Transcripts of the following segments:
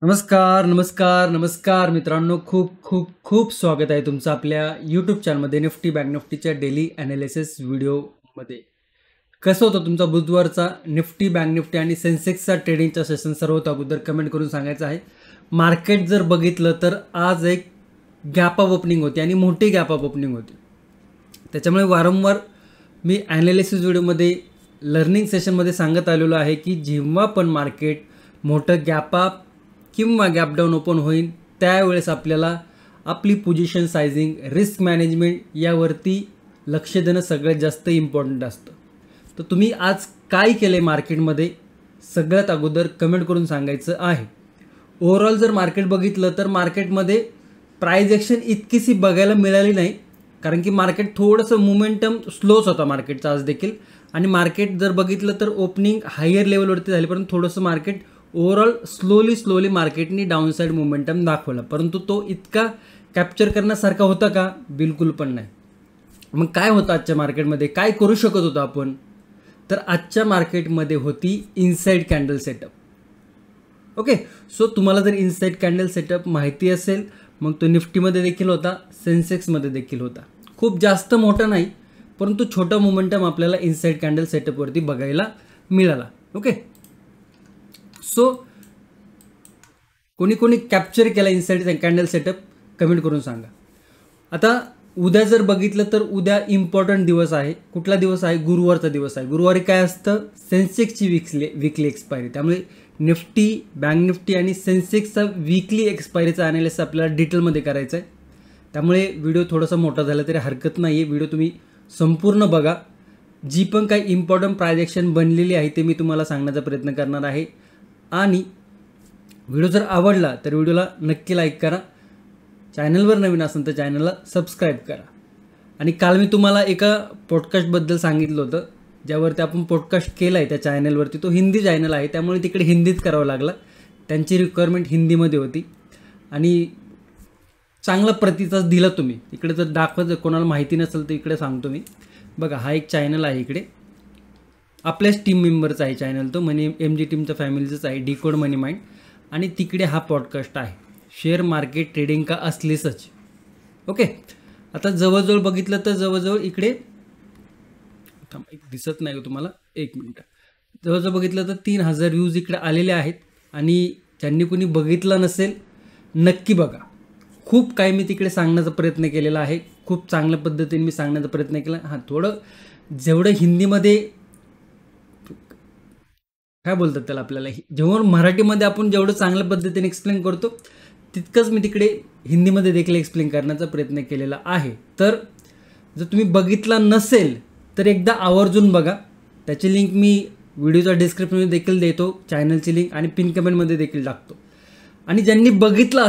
नमस्कार, नमस्कार, नमस्कार मित्रांनो. खूप खूप खूप स्वागत आहे तुमचं आपल्या यूट्यूब चॅनलमध्ये निफ्टी बँक निफ्टीच्या डेली ॲनालिसिस व्हिडिओमध्ये. कसं होतं तुमचा बुधवारचा निफ्टी बँक निफ्टी आणि सेन्सेक्सचा ट्रेडिंगचा सेशन सर्वात अगोदर कमेंट करून सांगायचं आहे. मार्केट जर बघितलं तर आज एक गॅप अप ओपनिंग होती आणि मोठी गॅप अप ओपनिंग होती. त्याच्यामुळे वारंवार मी ॲनालिसिस व्हिडिओमध्ये लर्निंग सेशनमध्ये सांगत आलेलो आहे की जेव्हा पण मार्केट मोठं गॅप अप किंवा गॅप डाऊन ओपन होईल त्यावेळेस आपल्याला आपली पोझिशन सायझिंग, रिस्क मॅनेजमेंट यावरती लक्ष देणं सगळ्यात जास्त इम्पॉर्टंट असतं. तर तुम्ही आज काय केलं आहे मार्केटमध्ये सगळ्यात अगोदर कमेंट करून सांगायचं आहे. ओव्हरऑल जर मार्केट बघितलं तर मार्केटमध्ये प्राइस ॲक्शन इतकीशी बघायला मिळाली नाही, कारण की मार्केट थोडंसं मोमेंटम स्लोच होता मार्केटचा आज देखील. आणि मार्केट जर बघितलं तर ओपनिंग हायर लेवलवरती झाली, परंतु थोडंसं मार्केट ओव्हरऑल स्लोली मार्केटनी डाऊन साईड मोमेंटम दाखवला, परंतु तो इतका कॅप्चर करण्यासारखा होता का? बिलकुल पण नाही. मग काय होतं आजच्या मार्केटमध्ये, काय करू शकत होतो आपण? तर आजच्या मार्केटमध्ये होती inside candle setup. Okay, so तुम्हाला जर इनसाइड कॅन्डल सेटअप माहिती असेल मग तो निफ्टीमध्ये देखील होता, सेन्सेक्समध्ये देखील होता. खूप जास्त मोठा नाही, परंतु छोटा मोमेंटम आपल्याला इनसाइड कॅन्डल सेटअपवरती बघायला मिळाला. ओके, सो कोणी कोणी कॅप्चर केला इनसाइड कॅन्डल सेटअप कमेंट करून सांगा. आता उद्या जर बघितलं तर उद्या इम्पॉर्टंट दिवस आहे. कुठला दिवस आहे? गुरुवारचा दिवस आहे. गुरुवारी काय असतं? सेन्सेक्सची वीकली एक्सपायरी. त्यामुळे निफ्टी, बँक निफ्टी आणि सेन्सेक्सचा वीकली एक्सपायरीचा ॲनालिसिस आपल्याला डिटेलमध्ये करायचं आहे. त्यामुळे व्हिडिओ थोडासा मोठा झाला तरी हरकत नाही आहे. व्हिडिओ तुम्ही संपूर्ण बघा. जी पण काही इम्पॉर्टंट प्राइस ॲक्शन बनलेली आहे ते मी तुम्हाला सांगण्याचा प्रयत्न करणार आहे. आणि व्हिडिओ जर आवडला तर व्हिडिओला नक्की लाईक करा. चॅनलवर नवीन असेल तर चॅनलला सबस्क्राईब करा. आणि काल मी तुम्हाला एका पॉडकास्टबद्दल सांगितलं होतं, ज्यावरती आपण पॉडकास्ट केला आहे त्या चॅनलवरती. तो हिंदी चॅनल आहे, त्यामुळे तिकडे हिंदीत करावं लागला. त्यांची रिक्वायरमेंट हिंदीमध्ये होती आणि चांगला प्रतिसाद दिला तुम्ही. इकडे जर दाखवत कोणाला माहिती नसेल तर इकडे सांगतो मी. बघा, हा एक चॅनल आहे, इकडे आपल्याच टीम मेंबरचा आहे चॅनल. तो MG टीमच्या फॅमिलीचाच आहे, डिकोड मनी माइंड. आणि तिकडे हा पॉडकास्ट आहे, शेअर मार्केट ट्रेडिंग का असली सच. ओके, आता जवळजवळ बघितलं तर जवळजवळ इकडे दिसत नाही तुम्हाला, एक मिनटं. जवळजवळ बघितलं तर 3000 व्ह्यूज इकडे आलेले आहेत. आणि ज्यांनी कोणी बघितलं नसेल नक्की बघा. खूप काही मी तिकडे सांगण्याचा प्रयत्न केलेला आहे, खूप चांगल्या पद्धतीने मी सांगण्याचा प्रयत्न केला. हां, थोडं जेवढं हिंदीमध्ये काय बोलतात त्याला, आपल्याला जेव्हा मराठीमध्ये आपण जेवढं चांगल्या पद्धतीने एक्सप्लेन करतो तितकंच मी तिकडे हिंदीमध्ये देखील एक्सप्लेन करण्याचा प्रयत्न केलेला आहे. तर जर तुम्ही बघितला नसेल तर एकदा आवर्जून बघा. त्याची लिंक मी व्हिडिओच्या डिस्क्रिप्शनमध्ये देखील देतो, चॅनलची लिंक, आणि पिन कमेंटमध्ये देखील टाकतो. आणि ज्यांनी बघितलं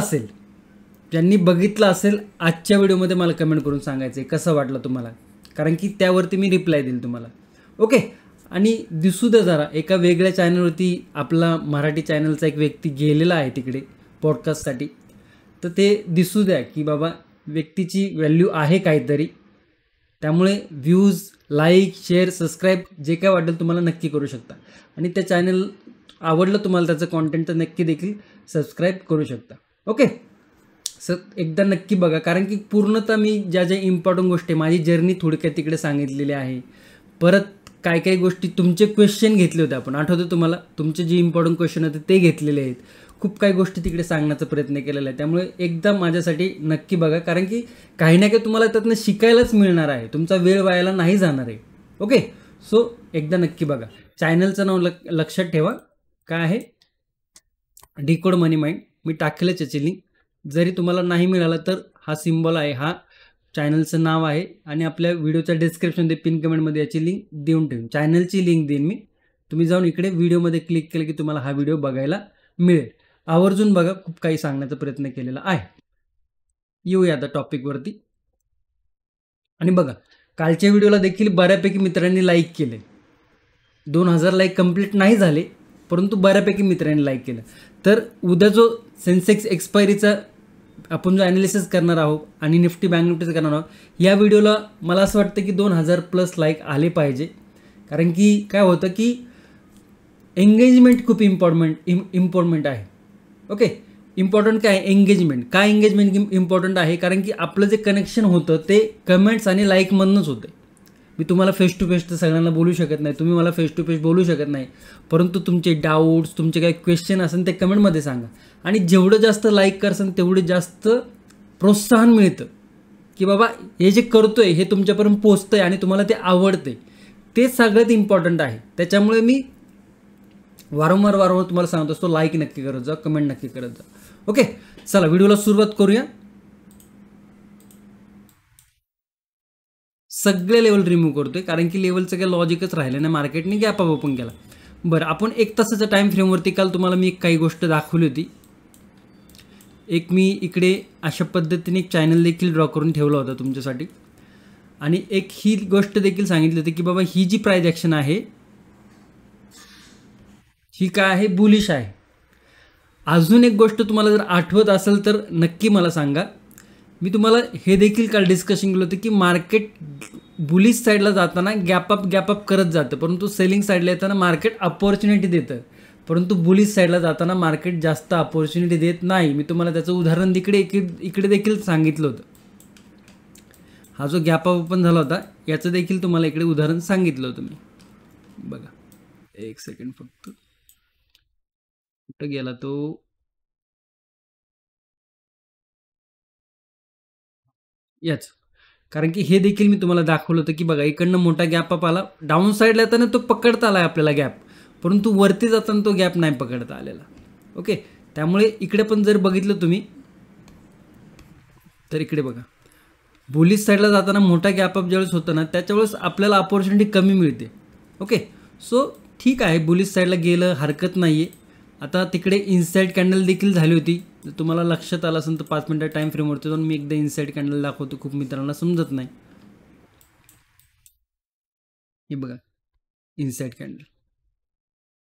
असेल आजच्या व्हिडिओमध्ये मला कमेंट करून सांगायचं आहे कसं वाटलं तुम्हाला, कारण की त्यावरती मी रिप्लाय देईल तुम्हाला. ओके, आणि दिसू द्या जरा, एका वेगळ्या चॅनलवरती आपला मराठी चॅनलचा एक व्यक्ती गेलेला आहे तिकडे पॉडकास्टसाठी. तर ते दिसू द्या की बाबा व्यक्तीची व्हॅल्यू आहे काहीतरी. त्यामुळे व्ह्यूज, लाईक, शेअर, सबस्क्राईब जे काय वाटेल तुम्हाला नक्की करू शकता. आणि त्या चॅनल आवडलं तुम्हाला त्याचं कॉन्टेंट तर नक्की देखील सबस्क्राईब करू शकता. ओके, सर एकदा नक्की बघा, कारण की पूर्णतः मी ज्या ज्या इम्पॉर्टंट गोष्टी, माझी जर्नी थोडक्यात तिकडे सांगितलेली आहे. परत काय काही गोष्टी, तुमचे क्वेश्चन घेतले होते आपण, आठवतं तुम्हाला? तुमचे जे इम्पॉर्टंट क्वेश्चन होते ते घेतलेले आहेत. खूप काही गोष्टी तिकडे सांगण्याचा प्रयत्न केलेला आहे. त्यामुळे एकदा माझ्यासाठी नक्की बघा, कारण की काही ना काही तुम्हाला त्यातनं शिकायलाच मिळणार आहे, तुमचा वेळ वायाला नाही जाणार आहे. ओके, सो एकदा नक्की बघा. चॅनलचं नाव लक्षात ठेवा, काय आहे? डिकोड मनी माइंड. मी टाकलेच याची लिंक. जरी तुम्हाला नाही मिळालं तर हा सिम्बॉल आहे, हा चॅनलचं नाव आहे. आणि आपल्या व्हिडिओच्या डिस्क्रिप्शनमध्ये पिन कमेंटमध्ये याची लिंक देऊन ठेवून, चॅनलची लिंक देईन मी. तुम्ही जाऊन इकडे व्हिडिओमध्ये क्लिक केलं की तुम्हाला हा व्हिडिओ बघायला मिळेल. आवर्जून बघा, खूप काही सांगण्याचा प्रयत्न केलेला आहे. येऊया आता टॉपिकवरती. आणि बघा, कालच्या व्हिडिओला देखील बऱ्यापैकी मित्रांनी लाईक केले. 2000 लाईक कंप्लीट नाही झाले, परंतु बऱ्यापैकी मित्रांनी लाईक केलं. तर उद्या जो सेन्सेक्स एक्सपायरीचा आपण जो ॲनालिसिस करणार आहोत आणि निफ्टी बँक निफ्टीचं करणार आहोत, या व्हिडिओला मला असं वाटतं की 2000+ लाईक आले पाहिजे. कारण की काय होतं की एंगेजमेंट खूप इम्पॉर्टंट आहे. ओके. इम्पॉर्टंट काय आहे? एंगेजमेंट. काय एंगेजमेंट इम्पॉर्टंट आहे? कारण की आपलं जे कनेक्शन होतं ते कमेंट्स आणि लाईकमधनंच होतं. मी तुम्हाला फेस टू फेस तर सगळ्यांना बोलू शकत नाही, तुम्ही मला फेस टू फेस बोलू शकत नाही, परंतु तुमचे डाऊट्स, तुमचे काही क्वेश्चन असेल ते कमेंटमध्ये सांगा. आणि जेवढं जास्त लाईक करसान तेवढं जास्त प्रोत्साहन मिळतं की बाबा हे जे करतोय हे तुमच्यापर्यंत पोचतंय आणि तुम्हाला ते आवडते. ते सगळ्यात इम्पॉर्टंट आहे. त्याच्यामुळे मी वारंवार तुम्हाला सांगत असतो, लाईक नक्की करत जा, कमेंट नक्की करत जा. ओके, चला व्हिडिओला सुरुवात करूया. सगळे लेवल रिमूव्ह करतोय कारण की लेवलचं काही लॉजिकच राहिलं नाही, मार्केटने गॅप अप ओपन केला. बरं, आपण 1 तासाच्या टाईम फ्रेमवरती काल तुम्हाला मी काही गोष्ट दाखवली होती. एक मी इकडे अशा पद्धतीने एक चॅनल देखील ड्रॉ करून ठेवला होता तुमच्यासाठी. आणि एक ही गोष्ट देखील सांगितली होती की बाबा ही जी प्राइस ॲक्शन आहे ही काय आहे? बुलिश आहे. अजून एक गोष्ट तुम्हाला जर आठवत असेल तर नक्की मला सांगा. मी तुम्हाला हे देखील काल डिस्कशन केलं होतं की मार्केट बुलिश साईडला जाताना गॅप अप करत जातं, परंतु सेलिंग साईडला येताना मार्केट अपॉर्च्युनिटी देतं, परंतु बुलिश साईडला जाताना मार्केट जास्त अपॉर्च्युनिटी देत नाही. मी तुम्हाला त्याचं उदाहरण इकडे देखील सांगितलं होतं. हा जो गॅप अप ओपन झाला होता याचं देखील तुम्हाला इकडे उदाहरण सांगितलं होतं मी. बघा, एक सेकंड फक्त, कुठं गेला तो? याच. कारण की हे देखील मी तुम्हाला दाखवलं होतं की बघा इकडनं मोठा गॅप अप आला, डाऊन साईडला येताना तो पकडता आला आपल्याला गॅप, परंतु वरती जाताना तो गॅप नाही पकडता आलेला. ओके, त्यामुळे इकडे पण जर बघितलं तुम्ही तर इकडे बघा, बुलिश साईडला जाताना मोठा गॅप अप ज्यावेळेस होतं ना त्याच्यावेळेस आपल्याला अपॉर्च्युनिटी कमी मिळते. ओके, सो ठीक आहे, बुलिश साईडला गेलं हरकत नाही आहे. आता तिकडे इनसाइड कॅन्डल देखील झाली होती. जर तुम्हाला लक्षात आलं असेल तर 5 मिनिटं टाईम फ्रेमवरती जाऊन मी एकदा इनसाइड कॅन्डल दाखवतो, खूप मित्रांना समजत नाही. हे बघा, इनसाइड कॅन्डल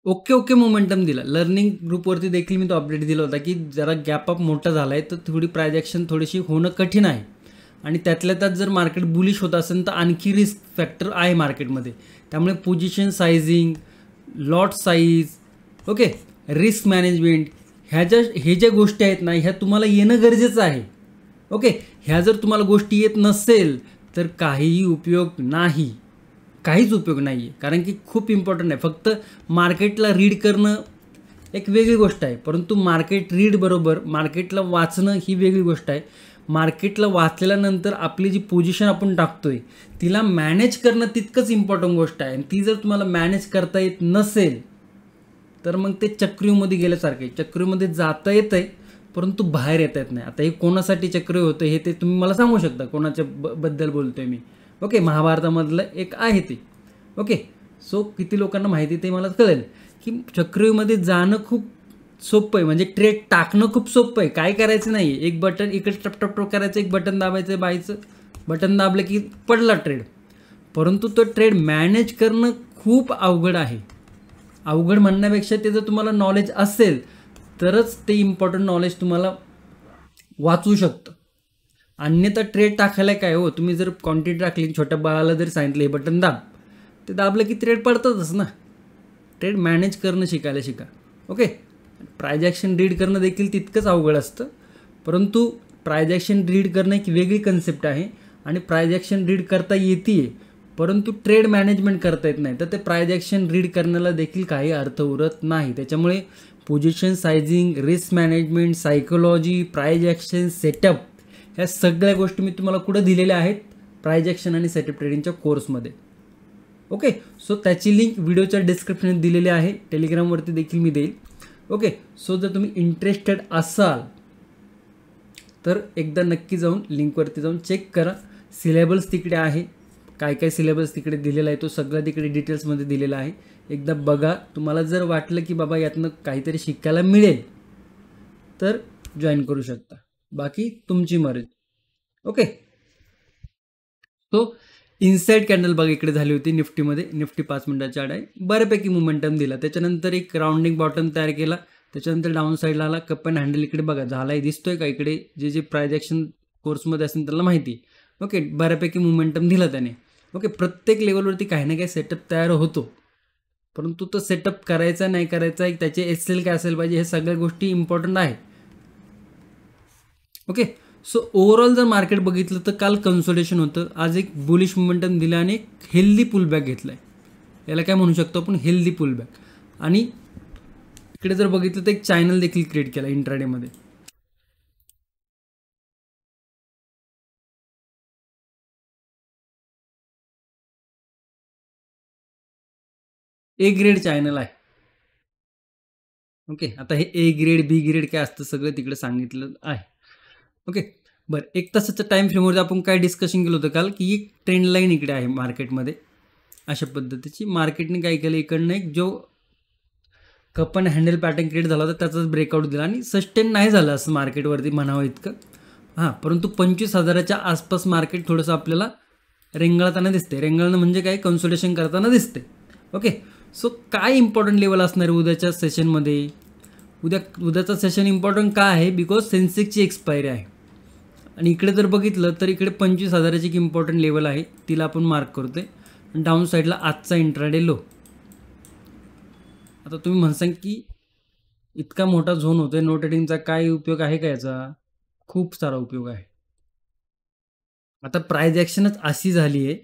ओके मोमेंटम दिला. लर्निंग ग्रुपवरती देखील मी तो अपडेट दिला होता की जरा गॅप अप मोठा झाला आहे तर थोडी प्राइस ॲक्शन थोडीशी होणं कठीण आहे. आणि त्यातल्या त्यात जर मार्केट बुलिश होत असेल तर आणखी रिस्क फॅक्टर आहे मार्केटमध्ये. त्यामुळे position sizing, lot size, okay, risk management, हे ज्या गोष्टी आहेत ना ह्या तुम्हाला येणं गरजेचं आहे. ओके, ह्या जर तुम्हाला गोष्टी येत नसेल तर काहीही उपयोग नाही, काहीच उपयोग नाही आहे. कारण की खूप इम्पॉर्टंट आहे. फक्त मार्केटला रीड करणं एक वेगळी गोष्ट आहे, परंतु मार्केट रीड बरोबर मार्केटला वाचणं ही वेगळी गोष्ट आहे. मार्केटला वाचल्यानंतर आपली जी पोझिशन आपण टाकतोय तिला मॅनेज करणं तितकंच इम्पॉर्टंट गोष्ट आहे. आणि ती जर तुम्हाला मॅनेज करता येत नसेल तर मग ते चक्रीमध्ये गेल्यासारखं आहे. चक्रीमध्ये जाता येतं आहे परंतु बाहेर येता येत नाही. आता हे कोणासाठी चक्री होतं हे ते तुम्ही मला सांगू शकता, कोणाच्या बद्दल बोलतोय मी. ओके, महाभारतामधलं एक आहे ते. ओके, सो किती लोकांना माहिती ते मला कळेल की चक्रीमध्ये जाणं खूप सोपं आहे, म्हणजे ट्रेड टाकणं खूप सोपं आहे. काय करायचं नाही, एक बटन इकडे टप करायचं, एक बटन दाबायचं, बायचं बटन दाबलं की पडला ट्रेड. परंतु तो ट्रेड मॅनेज करणं खूप अवघड आहे. अवघड म्हणण्यापेक्षा ते जर तुम्हाला नॉलेज असेल तरच ते इम्पॉर्टंट नॉलेज तुम्हाला वाचू शकतं. अन्यथा ट्रेड टाकायला काय हो, तुम्ही जर क्वांटिटी टाकली, छोट्या बाळाला जर सांगितलं हे बटन दाब, ते दाबलं की ट्रेड पडतातच ना. ट्रेड मॅनेज करणं शिका. ओके, प्राइस ॲक्शन रीड करणं देखील तितकंच अवघड असतं, परंतु प्राइस ॲक्शन रीड करणं एक वेगळी कन्सेप्ट आहे. आणि प्राइस ॲक्शन रीड करता येते परंतु ट्रेड मॅनेजमेंट करता येत नाही तर ते प्राइस ॲक्शन रीड करण्याला देखील काही अर्थ उरत नाही. त्याच्यामुळे position sizing, risk management, psychology, price action, setup, ह्या सगळ्या गोष्टी मी तुम्हाला कुठं दिलेल्या आहेत? प्राइस ॲक्शन आणि सेटअप ट्रेडिंगच्या कोर्समध्ये. ओके, सो त्याची लिंक व्हिडिओच्या डिस्क्रिप्शनात दिलेली आहे, टेलिग्रामवरती देखील मी देईल. ओके, सो जर तुम्ही इंटरेस्टेड असाल तर एकदा नक्की जाऊन लिंकवरती जाऊन चेक करा. सिलेबस तिकडे आहे, काय सिलेबस तिकडे दिलेला आहे तो सगळं तिकडे डिटेल्समध्ये दिलेला आहे. एकदा बघा. तुम्हाला जर वाटलं की बाबा यातनं काहीतरी शिकायला मिळेल तर जॉईन करू शकता, बाकी तुमची मर्जी. ओके, सो इनसाइड कॅन्डल बघा इकडे झाली होती निफ्टीमध्ये. निफ्टी 5 मिनिटाच्या आड आहे, बऱ्यापैकी मोमेंटम दिला. त्याच्यानंतर एक राउंडिंग बॉटम तयार केला, त्याच्यानंतर डाऊन साईडला आला. कप अँड हँडल इकडे बघा झाला आहे, दिसतोय का इकडे? जे प्राइस ॲक्शन कोर्समध्ये असेल त्याला माहिती. ओके, बऱ्यापैकी मोमेंटम दिला त्याने. ओके, प्रत्येक लेवलवरती काही ना काही सेटअप तयार होतो, परंतु तो सेटअप करायचा नाही करायचा, त्याचे SL काय असेल पाहिजे, हे सगळ्या गोष्टी इम्पॉर्टंट आहे. ओके. सो ओव्हरऑल जर मार्केट बघितलं तर काल कन्सोलिडेशन होतं, आज एक बुलिश मोमेंटम दिलं आणि एक हेल्दी पुलबॅक घेतला आहे. याला काय म्हणू शकतो आपण, हेल्दी पुलबॅक. आणि इकडे जर बघितलं तर एक चॅनल देखील क्रिएट केला इंट्राडेमध्ये. ए ग्रेड चॅनल आहे. ओके. आता हे ए ग्रेड बी ग्रेड काय असतं सगळं तिकडे सांगितलं आहे. ओके. बरं, एक तासाच्या टाईम फ्रेमवरती आपण काय डिस्कशन केलं होतं काल, की एक ट्रेंड लाईन इकडे आहे मार्केटमध्ये अशा पद्धतीची. मार्केटने काय केलं, इकडनं एक जो cup and handle pattern create झाला होता त्याचाच ब्रेकआउट दिला आणि सस्टेन नाही झालं असं मार्केटवरती म्हणावं इतकं. हां, परंतु 25,000च्या आसपास मार्केट थोडंसं आपल्याला रेंगाळताना दिसते. रेंगाळणं म्हणजे काय, कन्सोलिडेशन करताना दिसते. ओके. सो काय इम्पॉर्टंट लेवल असणार आहे उद्याच्या सेशनमध्ये? उद्याचा सेशन इम्पॉर्टंट का आहे, बिकॉज सेन्सेक्सची एक्सपायरी आहे. आणि इकडे जर बघितलं तर इकडे 25,000ची एक इम्पॉर्टंट लेवल आहे, तिला आपण मार्क करतोय. डाऊन साईडला आजचा इंट्राडे लो. आता तुम्ही म्हणसाल की इतका मोठा झोन होतोय नो ट्रेडिंगचा, काय उपयोग आहे का याचा? खूप सारा उपयोग आहे. आता प्राइस ॲक्शनच अशी झाली आहे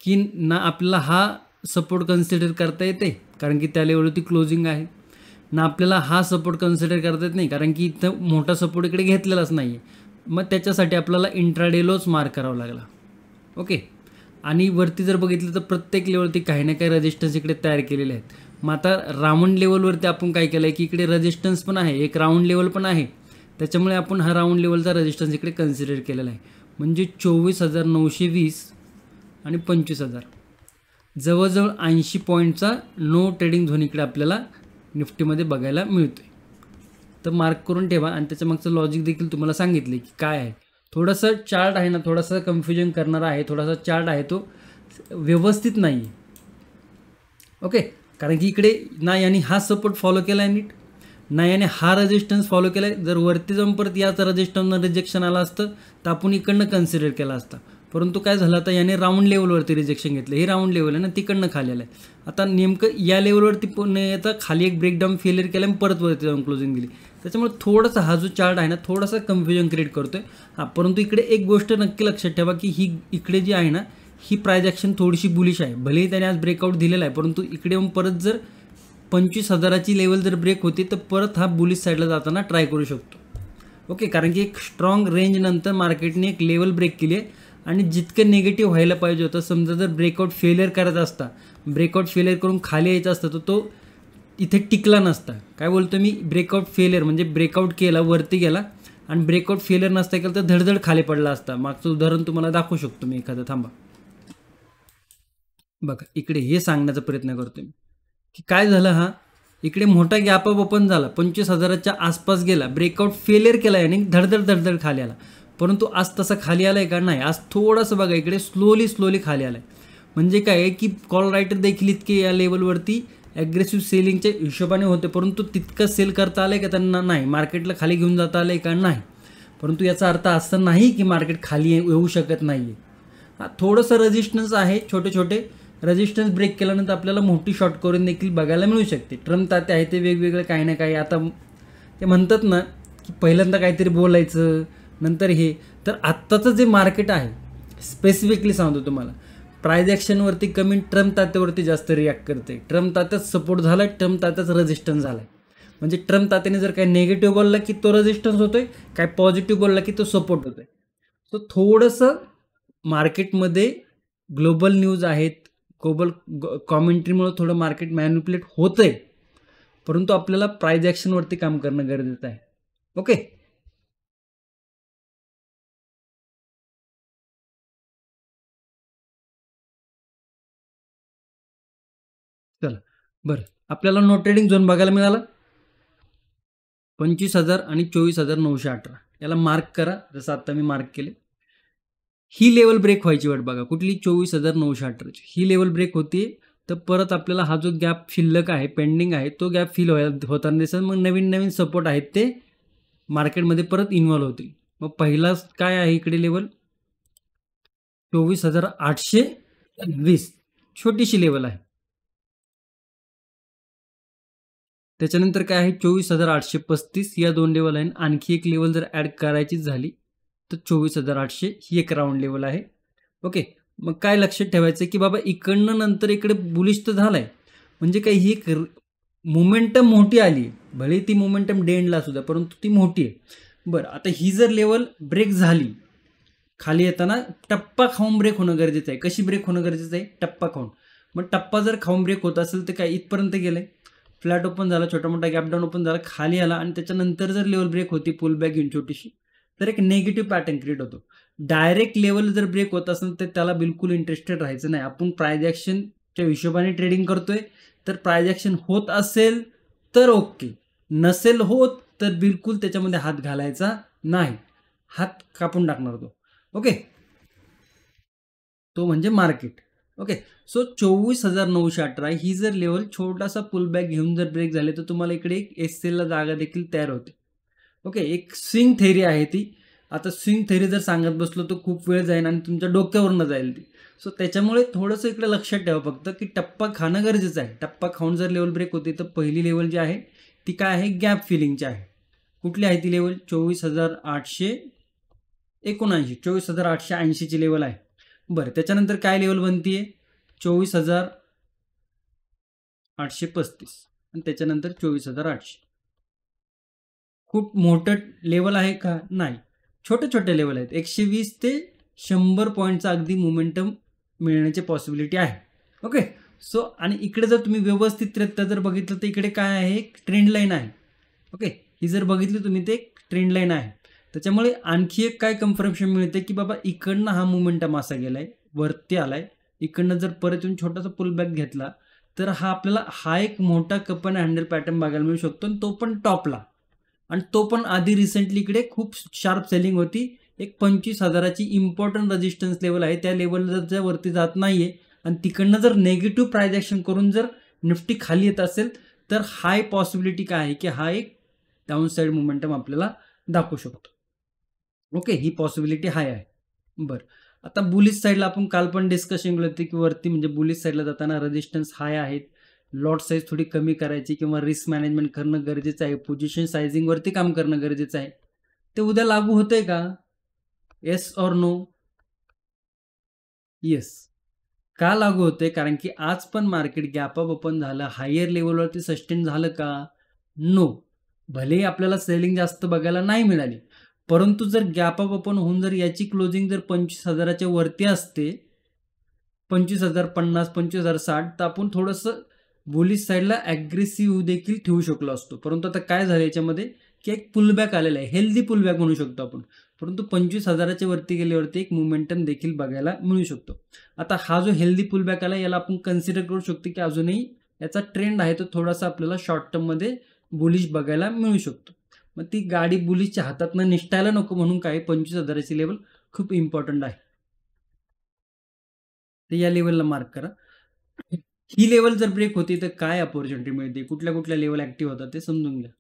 की ना आपल्याला हा सपोर्ट कन्सिडर करता येते कारण की त्या लेवलवरती क्लोजिंग आहे, ना आपल्याला हा सपोर्ट कन्सिडर करता येत नाही कारण की इथं मोठा सपोर्ट इकडे घेतलेलाच नाही आहे. मग त्याच्यासाठी आपल्याला इंट्राडे लोच मार्क करावा लागला. ओके. आणि वरती जर बघितलं तर प्रत्येक लेवलवरती काही ना काही रेजिस्टन्स इकडे तयार केलेले आहेत. मग आता राऊंड लेवलवरती आपण काय केलं आहे की इकडे रेजिस्टन्स पण आहे, एक राऊंड लेवल पण आहे, त्याच्यामुळे आपण हा राऊंड लेवलचा रेजिस्टन्स इकडे कन्सिडर केलेला आहे. म्हणजे 24,920 आणि 25,000 जवळजवळ 80 पॉईंटचा नो ट्रेडिंग झोन इकडे आपल्याला निफ्टीमध्ये बघायला मिळतो आहे. तर मार्क करून ठेवा. आणि त्याच्या मागचं लॉजिक देखील तुम्हाला सांगितले की काय आहे. थोडंसं चार्ट आहे ना, थोडासा कन्फ्युजन करणारा आहे, थोडासा चार्ट आहे तो व्यवस्थित नाही आहे. ओके. कारण की इकडे ना याने हा सपोर्ट फॉलो केला आहे नीट, ना याने हा रेजिस्टन्स फॉलो केला आहे. जर वरती जाऊन परत याचा रेजिस्टन्सनं रिजेक्शन आला असतं तर आपण इकडनं कन्सिडर केला असता. परंतु काय झालं, आता याने राऊंड लेवलवरती रिजेक्शन घेतलं. हे राऊंड लेवल आहे ना, तिकडनं खाली आलं आहे. आता नेमकं या लेवलवरती पण येतं खाली एक ब्रेकडाऊन फेलियर केलं आणि परत वरती जाऊन क्लोजिंग दिली. त्याच्यामुळे थोडासा हा जो चार्ट आहे ना, थोडासा कन्फ्युजन क्रिएट करतोय. हां, परंतु इकडे एक गोष्ट नक्की लक्षात ठेवा की ही इकडे जी आहे ना, ही प्राइस ॲक्शन थोडीशी बुलिश आहे. भलेही त्याने आज ब्रेकआउट दिलेला आहे, परंतु इकडे येऊन परत जर 25,000ची लेवल जर ब्रेक होती तर परत हा बुलिश साईडला जाताना ट्राय करू शकतो. ओके. कारण की एक स्ट्रॉंग रेंज नंतर मार्केटने एक लेवल ब्रेक केली आहे आणि जितकं निगेटिव्ह व्हायला पाहिजे होतं, समजा जर ब्रेकआउट फेलियर करायचा असता, ब्रेकआउट फेलियर करून खाली यायचा असतं तर तो इथे टिकला नसता. काय बोलतो मी, ब्रेकआउट फेलियर म्हणजे ब्रेकआउट केला, वरती गेला आणि ब्रेकआउट फेलियर नसता केलं तर धडधड खाली पडला असता. मागचं उदाहरण तुम्हाला दाखवू शकतो मी एखादं, थांबा. बघा इकडे हे सांगण्याचा प्रयत्न करतो मी की काय झालं, हा इकडे मोठा गॅप अप ओपन झाला, 25,000च्या आसपास गेला, ब्रेकआउट फेलियर केला आणि धडधड धडधड खाली आला. परंतु आज तसा खाली आला आहे का, नाही. आज थोडंसं बघा इकडे स्लोली खाली आला आहे. म्हणजे काय आहे की कॉल रायटर देखील इतके या लेवलवरती ॲग्रेसिव्ह सेलिंगच्या हिशोबाने होते, परंतु तितकं सेल करता आलं आहे का त्यांना, नाही. मार्केटला खाली घेऊन जाता आलं आहे का, नाही. परंतु याचा अर्थ असं नाही की मार्केट खाली येऊ शकत नाही आहे. हा थोडंसं रेजिस्टन्स आहे, छोटे छोटे रेजिस्टन्स ब्रेक केल्यानंतर आपल्याला मोठी शॉर्ट करून देखील बघायला मिळू शकते. ट्रम्प ताते आहे ते वेगवेगळे काही ना काही. आता ते म्हणतात ना की पहिल्यांदा काहीतरी बोलायचं नंतर हे, तर आत्ताचं जे मार्केट आहे स्पेसिफिकली सांगतो तुम्हाला, प्राइस ॲक्शनवरती कमी ट्रम्प तात्यावरती जास्त रिॲक्ट करते. ट्रम्प तात्याच सपोर्ट झाला, ट्रम्प तात्याच रेजिस्टन्स झाला. म्हणजे ट्रम्प तात्याने जर काही निगेटिव्ह बोलला की तो रेजिस्टन्स होतोय, काय पॉझिटिव्ह बोलला की तो सपोर्ट होतोय. सो थोडंसं मार्केटमध्ये ग्लोबल न्यूज आहेत, ग्लोबल कॉमेंट्रीमुळे थोडं मार्केट मॅन्युप्युलेट होतंय, परंतु आपल्याला प्राइस ॲक्शनवरती काम करणं गरजेचं आहे. ओके. चला बरं, आपल्याला नो ट्रेडिंग झोन बघायला मिळाला 25,000 आणि 24,918. याला मार्क करा जसं आता मी मार्क केले. ही लेवल ब्रेक व्हायची वाट बघा, कुठली, 24,918ची. ही लेवल ब्रेक होती तर परत आपल्याला हा जो गॅप शिल्लक आहे, पेंडिंग आहे, तो गॅप फिल होताना दिसेल. मग नवीन सपोर्ट आहेत ते मार्केटमध्ये परत इन्व्हॉल्व होतील. मग पहिलाच काय आहे इकडे लेवल 24,820, छोटीशी लेवल आहे. त्याच्यानंतर काय आहे 24,835, या दोन लेवल आहे. आणखी एक लेवल जर ॲड करायचीच झाली तर 24,800 ही एक राऊंड लेवल आहे. ओके, मग काय लक्षात ठेवायचं की बाबा इकडनं नंतर इकडे बुलिश तर झालाय, म्हणजे काही ही एक मोमेंटम मोठी आली, भले ती मोमेंटम डेंडला सुद्धा, परंतु ती मोठी आहे. बरं, आता ही जर लेवल ब्रेक झाली, खाली येताना टप्पा खाऊन ब्रेक होणं गरजेचं आहे. कशी ब्रेक होणं गरजेचं आहे? टप्पा खाऊन. मग टप्पा जर खाऊन ब्रेक होत असेल तर काय इथपर्यंत गेलंय, फ्लॅट ओपन झाला, छोटा मोठा गॅप डाऊन ओपन झाला, खाली आला आणि त्याच्यानंतर जर लेवल ब्रेक होती पुल बॅक घेऊन छोटीशी, तर एक नेगेटिव्ह पॅटर्न क्रिएट होतो. डायरेक्ट लेवल जर ब्रेक होत असेल तर त्याला बिलकुल इंटरेस्टेड राहायचं नाही. आपण प्राइस ॲक्शनच्या हिशोबाने ट्रेडिंग करतोय, तर प्राइस ॲक्शन होत असेल तर ओके, नसेल होत तर बिलकुल त्याच्यामध्ये हात घालायचा नाही, हात कापून टाकणार तो. ओके, तो म्हणजे मार्केट. ओके, सो 24,918 ही जर लेवल छोटासा पुलबॅक घेऊन जर ब्रेक झाले तर तुम्हाला इकडे एक एसएलला जागा देखील तयार होते. ओके, एक स्विंग थेरी आहे ती. आता स्विंग थेरी जर सांगत बसलो तर खूप वेळ जाईल आणि तुमच्या डोक्यावरनं जाईल ती. सो त्याच्यामुळे थोडंसं इकडे लक्षात ठेवा फक्त की टप्पा खाणं गरजेचं आहे. टप्पा खाऊन जर लेवल ब्रेक होते तर पहिली लेवल जी आहे ती काय आहे? गॅप फिलिंगची आहे. कुठली आहे ती लेवल? 24,879, 24,880ची लेवल आहे. बरं, त्याच्यानंतर काय लेवल बनतीये? 24,835 आणि त्याच्यानंतर 24,800. खूप मोठं लेवल आहे का? नाही, छोटे छोटे लेवल आहेत. 120 ते 100 पॉईंटचा अगदी मोमेंटम मिळण्याची पॉसिबिलिटी आहे. ओके, सो आणि इकडे जर तुम्ही व्यवस्थितरित्या जर बघितलं तर इकडे काय आहे? एक ट्रेंड लाईन आहे. ओके, ही जर बघितली तुम्ही ते एक ट्रेंड लाईन आहे. त्याच्यामुळे आणखी एक काय कन्फर्मेशन मिळते की बाबा इकडनं हा मोमेंटम असा गेलाय, वरती आलाय, इकडनं जर परत येऊन छोटासा पुल बॅक घेतला तर हा आपल्याला हा एक मोठा कप अँड हँडल पॅटर्न बघायला मिळू शकतो, आणि तो पण टॉपला. आणि तो पण आधी रिसेंटली इकडे खूप शार्प सेलिंग होती. एक 25,000ची इम्पॉर्टंट रेजिस्टन्स लेवल आहे, त्या लेवल जर वरती जात नाहीये आणि तिकडनं जर नेगेटिव्ह प्राइस ॲक्शन करून जर निफ्टी खाली येत असेल तर हाय पॉसिबिलिटी काय आहे की हा एक डाऊन साईड मोमेंटम आपल्याला दाखवू शकतो. ओके, ही पॉसिबिलिटी हाय आहे. बरं, आता बुलिश साईडला आपण काल पण डिस्कशन केलं होतं की वरती म्हणजे बुलिश साईडला जाताना रेजिस्टन्स हाय आहेत, लॉट साईज थोडी कमी करायची किंवा रिस्क मॅनेजमेंट करणं गरजेचं आहे, पोझिशन सायझिंगवरती काम करणं गरजेचं आहे. ते उद्या लागू होतंय का? Yes or no? येस. का लागू होतंय? कारण की आज पण मार्केट गॅप अप ओपन झालं, हायर लेवलवरती सस्टेन झालं का? नो. भलेही आपल्याला सेलिंग जास्त बघायला नाही मिळाली, परंतु जर गॅप अप ओपन होऊन जर याची क्लोजिंग जर 25,000च्या वरती असते, 25,050, 25,060, तर आपण थोडंसं बुलिश साईडला ॲग्रेसिव्ह देखील ठेवू शकलो असतो. परंतु आता काय झालं याच्यामध्ये की एक पुलबॅक आलेला आहे, हेल्दी पुलबॅक म्हणू शकतो आपण. परंतु 25,000च्या वरती गेल्यावरती एक मोमेंटम देखील बघायला मिळू शकतो. आता हा जो हेल्दी पुलबॅक आला याला आपण कन्सिडर करू शकतो की अजूनही याचा ट्रेंड आहे तो थोडासा आपल्याला शॉर्ट टर्ममध्ये बुलिश बघायला मिळू शकतो. मग ती गाडी बुलिशच्या हातातनं निष्ठायला नको म्हणून काय 25,000ची लेवल खूप इम्पॉर्टंट आहे. तर या लेवलला मार्क करा. ही लेवल जर ब्रेक होती तर काय अपॉर्च्युनिटी मिळते, कुठल्या कुठल्या लेवल ऍक्टिव्ह होतात ते समजून घ्या.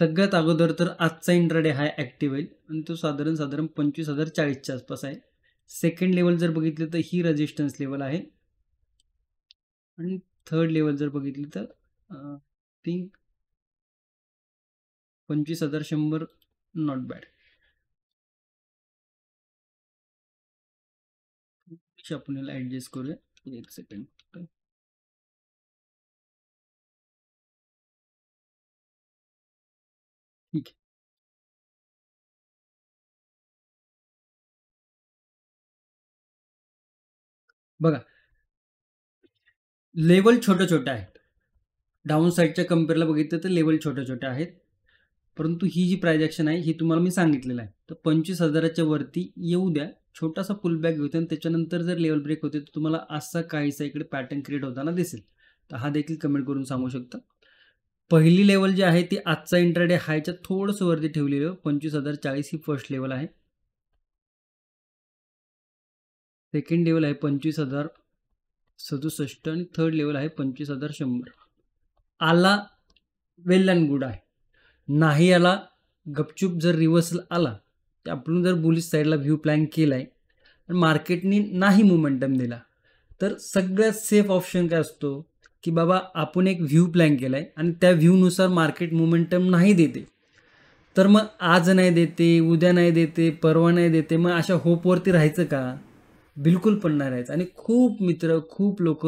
सगळ्यात अगोदर तर आजचा इंट्राडे हाय ऍक्टिव्ह होईल आणि तो साधारण 25,040च्या आसपास आहे. सेकंड लेवल जर बघितली तर ही रेजिस्टन्स लेवल आहे आणि थर्ड लेवल जर बघितली तर थिंक 25,100 नॉट बॅड. आपण याला ऍडजस्ट करूया, एक सेकंड. ठीक आहे, बघा लेवल छोट्या छोट्या आहेत. डाऊन साईडच्या कम्पेअरला बघितलं तर लेवल छोट्या छोट्या आहेत, परंतु ही जी प्राइस ॲक्शन आहे ही तुम्हाला मी सांगितलेलं आहे. तर 25,000च्या वरती येऊ द्या, छोटासा पुलबॅक घेतो आणि त्याच्यानंतर जर लेवल ब्रेक होते तर तुम्हाला असा काहीसा इकडे पॅटर्न क्रिएट होताना दिसेल. तर हा देखील कमेंट करून सांगू शकता. पहिली लेवल जी आहे ती आजचा इंट्राडे हायच्या थोडंसं वरती ठेवलेलं 25,040 ही फर्स्ट लेवल आहे. सेकंड लेवल आहे 25,067 आणि थर्ड लेवल आहे 25,100. आला वेल अँड गुड आहे, नाही आला गपचूप जर रिव्हर्सल आला तर आपण जर बुलिश साईडला व्ह्यू प्लॅन केला आहे आणि मार्केटनी नाही मोमेंटम दिला तर सगळ्यात सेफ ऑप्शन काय असतो की बाबा आपण एक व्ह्यू प्लॅन केला आहे आणि त्या व्ह्यूनुसार मार्केट मोमेंटम नाही देते तर मग आज नाही देते, उद्या नाही देते, परवा नाही देते, मग अशा होपवरती राहायचं का? बिलकुल पण नाही राहायचं. आणि खूप मित्र, खूप लोक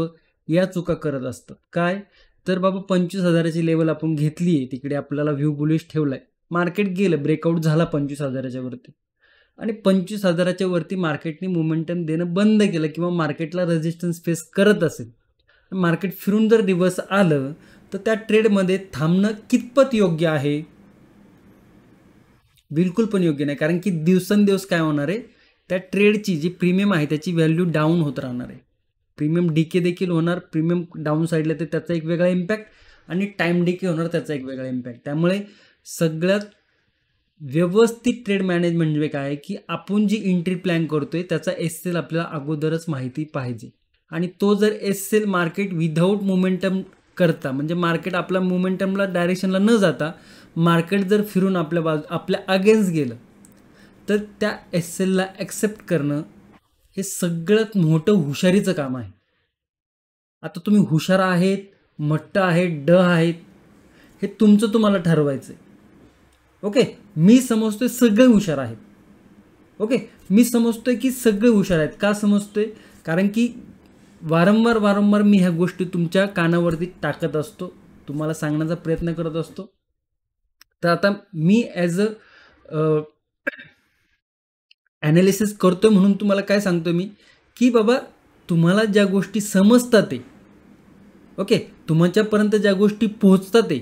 या चुका करत असतात. काय? तर बाबा 25,000ची लेवल आपण घेतली आहे, तिकडे आपल्याला व्ह्यू बुलिश ठेवलाय, मार्केट गेलं, ब्रेकआउट झाला 25,000च्या वरती, आणि 25,000च्या वरती मार्केटने मोमेंटम देणं बंद केलं किंवा मार्केटला रेजिस्टन्स फेस करत असेल, मार्केट फिरून जर दिवस आलं, तर त्या ट्रेडमध्ये थांबणं कितपत योग्य आहे? बिलकुल पण योग्य नाही. कारण की दिवसेंदिवस काय होणार आहे, त्या ट्रेडची जी प्रीमियम आहे त्याची व्हॅल्यू डाऊन होत राहणार आहे. प्रीमियम डीके देखील होणार, प्रीमियम डाऊन साईडला तर त्याचा एक वेगळा इम्पॅक्ट, आणि टाईम डीके होणार त्याचा एक वेगळा इम्पॅक्ट. त्यामुळे सगळ्यात व्यवस्थित ट्रेड मॅनेजमेंट म्हणजे काय, की आपण जी एंट्री प्लॅन करतोय त्याचा एस-सेल आपल्याला अगोदरच माहिती पाहिजे. आणि तो जर एस-सेल मार्केट विदाऊट मोमेंटम करता, म्हणजे मार्केट आपल्या मोमेंटमला डायरेक्शनला न जाता मार्केट जर फिरून आपल्या अगेन्स्ट गेलं, तर त्या एस-सेलला ॲक्सेप्ट करणं हे सगळ्यात मोठं हुशारीचं काम आहे. आता तुम्ही हुशार आहेत, मट्ट आहेत, ड आहेत, हे तुमचं तुम्हाला ठरवायचं आहे. ओके, मी समजतोय सगळे हुशार आहेत. ओके, मी समजतोय की सगळे हुशार आहेत. का समजतोय? कारण की वारंवार मी ह्या गोष्टी तुमच्या कानावरती टाकत असतो, तुम्हाला सांगण्याचा प्रयत्न करत असतो. तर आता मी ॲज अ ॲनालिसिस करतोय म्हणून तुम्हाला काय सांगतोय मी, की बाबा तुम्हाला ज्या गोष्टी समजतात ते, ओके, तुमच्यापर्यंत ज्या गोष्टी पोहोचतात ते,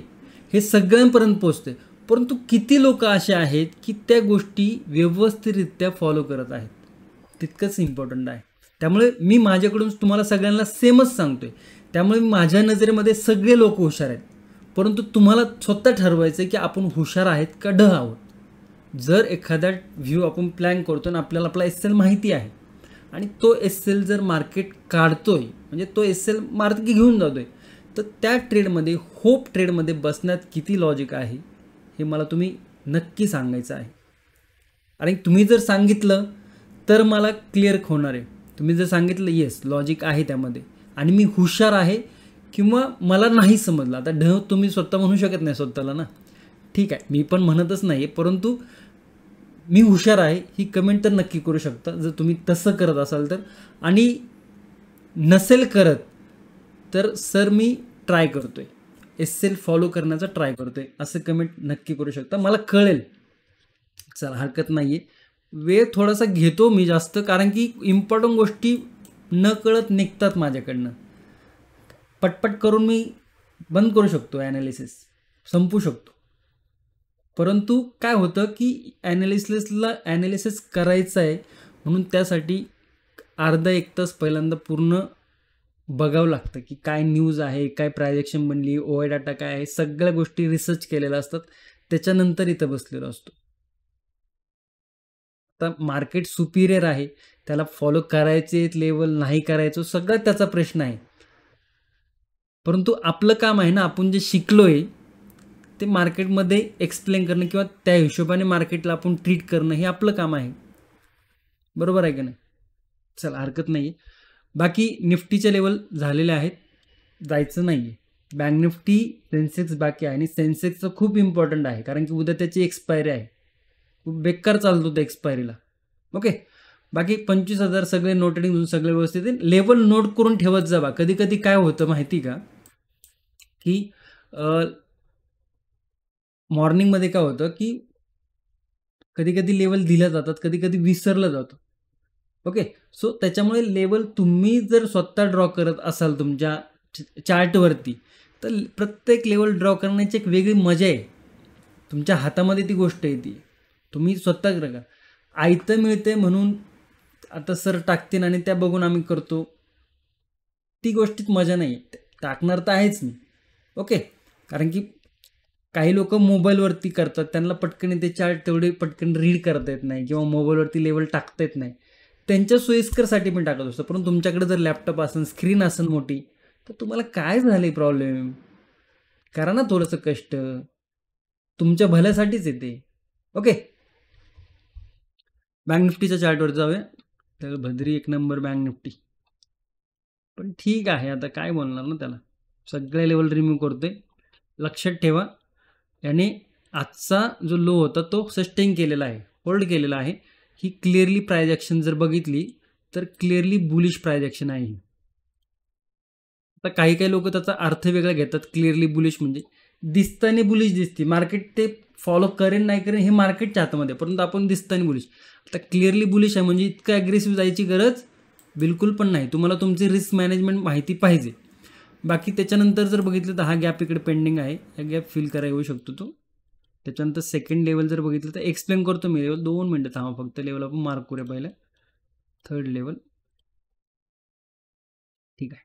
हे सगळ्यांपर्यंत पोहोचते. परंतु किती लोक असे आहेत की त्या गोष्टी व्यवस्थितरित्या फॉलो करत आहेत, तितकंच इम्पॉर्टंट आहे. त्यामुळे मी माझ्याकडून तुम्हाला सगळ्यांना सेमच सांगतोय. त्यामुळे माझ्या नजरेमध्ये सगळे लोक हुशार आहेत, परंतु तुम्हाला स्वतः ठरवायचं आहे की आपण हुशार आहेत का ढ आहोत. जर एखादा व्ह्यू आपण प्लॅन करतो आणि आपल्याला आपला एस-सेल माहिती आहे, आणि तो एस-सेल जर मार्केट काढतोय, म्हणजे तो एस-सेल मार्केट घेऊन जातोय, तर त्या ट्रेडमध्ये, होप ट्रेडमध्ये बसण्यात किती लॉजिक आहे हे मला तुम्ही नक्की सांगायचं आहे. आणि तुम्ही जर सांगितलं तर मला क्लिअर होणार आहे. तुम्ही जर सांगितलं येस लॉजिक आहे त्यामध्ये, आणि मी हुशार आहे, किंवा मला नाही समजलं, आता ढ तुम्ही स्वतः म्हणू शकत नाही स्वतःला ना, ठीक आहे, मी पण म्हणतच नाही आहे, परंतु मी हुशार आहे ही कमेंट तर नक्की करू शकता जर तुम्ही तसं करत असाल तर. आणि नसेल करत तर सर मी ट्राय करतोय, एस-सेल फॉलो करण्याचा ट्राय करतोय, असं कमेंट नक्की करू शकता, मला कळेल. चला, हरकत नाही आहे. वेळ थोडासा घेतो मी जास्त, कारण की इम्पॉर्टंट गोष्टी न कळत निघतात माझ्याकडनं. पटपट करून मी बंद करू शकतो, ॲनालिसिस संपू शकतो. परंतु काय होतं की ॲनालिसिस करायचं आहे, म्हणून त्यासाठी अर्धा एक तास पहिल्यांदा पूर्ण बघावं लागतं की काय न्यूज आहे, काय प्रायजेक्शन बनली, ओआय डाटा काय आहे, सगळ्या गोष्टी रिसर्च केलेल्या असतात, त्याच्यानंतर इथं बसलेलो असतो. आता मार्केट सुपिरियर आहे, त्याला फॉलो करायचे लेवल नाही करायचं, सगळ्यात त्याचा प्रश्न आहे. परंतु आपलं काम आहे ना, आपण जे शिकलोय ते मार्केटमध्ये एक्सप्लेन करणं, किंवा त्या हिशोबाने मार्केटला आपण ट्रीट करणं, हे आपलं काम आहे. बरोबर आहे का नाही? चला, हरकत नाही आहे. बाकी निफ्टीचे लेवल झालेले आहेत, जायचं नाही आहे. बँक निफ्टी, सेन्सेक्स बाकी आहे, आणि सेन्सेक्सचं खूप इम्पॉर्टंट आहे, कारण की उद्या त्याची एक्सपायरी आहे. खूप बेकार चालतो त्या एक्सपायरीला. ओके, बाकी 25,000 सगळे नोटेडिंग सगळे व्यवस्थित आहे. लेवल नोट करून ठेवत जावा. कधी कधी काय होतं माहिती का, की मॉर्निंगमध्ये काय होतं की कधी कधी लेवल दिल्या जातात, कधी कधी विसरलं जातं. ओके, सो त्याच्यामुळे लेवल तुम्ही जर स्वतः ड्रॉ करत असाल तुमच्या चार्टवरती, तर प्रत्येक लेवल ड्रॉ करण्याची एक वेगळी मजा आहे. तुमच्या हातामध्ये ती गोष्ट येते, तुम्ही स्वतः करा. आयतं मिळते म्हणून आता सर टाकतील आणि त्या बघून आम्ही करतो, ती गोष्टीत मजा नाही. टाकणार तर आहेच मी. ओके, कारण की काही लोक मोबाईलवरती करतात, त्यांना पटकन ते चार्ट तेवढे पटकन रीड करता येत नाही, किंवा मोबाईलवरती लेवल टाकता येत नाही. त्यांच्या सोयीस्करसाठी पण टाकत असतो. परंतु तुमच्याकडे जर लॅपटॉप असेल, स्क्रीन असेल मोठी, तर तुम्हाला काय झाले प्रॉब्लेम, करा ना थोडंसं कष्ट, तुमच्या भल्यासाठीच येते. ओके, बँक निफ्टीच्या चार्टवर जाऊया. तर भद्री एक नंबर बँक निफ्टी, पण ठीक आहे, आता काय बोलणार ना त्याला, सगळे लेवल रिमूव्ह करतोय. लक्षात ठेवा, याने आजचा जो लो होता तो सस्टेन केलेला आहे, होल्ड केलेला आहे. ही क्लिअरली प्राइस ॲक्शन जर बघितली तर क्लिअरली बुलिश प्राइस ॲक्शन आहे. आता काही काही लोक त्याचा अर्थ वेगळा घेतात. क्लिअरली बुलिश म्हणजे दिसताना बुलिश दिसते, मार्केट ते फॉलो करेन नाही करेन हे मार्केटच्या हातामध्ये, परंतु आपण दिसताना बुलिश. आता क्लिअरली बुलिश आहे म्हणजे इतकं ॲग्रेसिव्ह जायची गरज बिलकुल पण नाही. तुम्हाला तुमची रिस्क मॅनेजमेंट माहिती पाहिजे. बाकी त्याच्यानंतर जर बघितलं तर हा गॅप इकडे पेंडिंग आहे, हा गॅप फिल करायला येऊ शकतो तो. त्याच्यानंतर सेकंड लेवल जर बघितलं तर एक्सप्लेन करतो मी लेवल, 2 मिनटं थांबा फक्त. लेवल आपण मार्क करूया पहिलं. थर्ड लेवल ठीक आहे.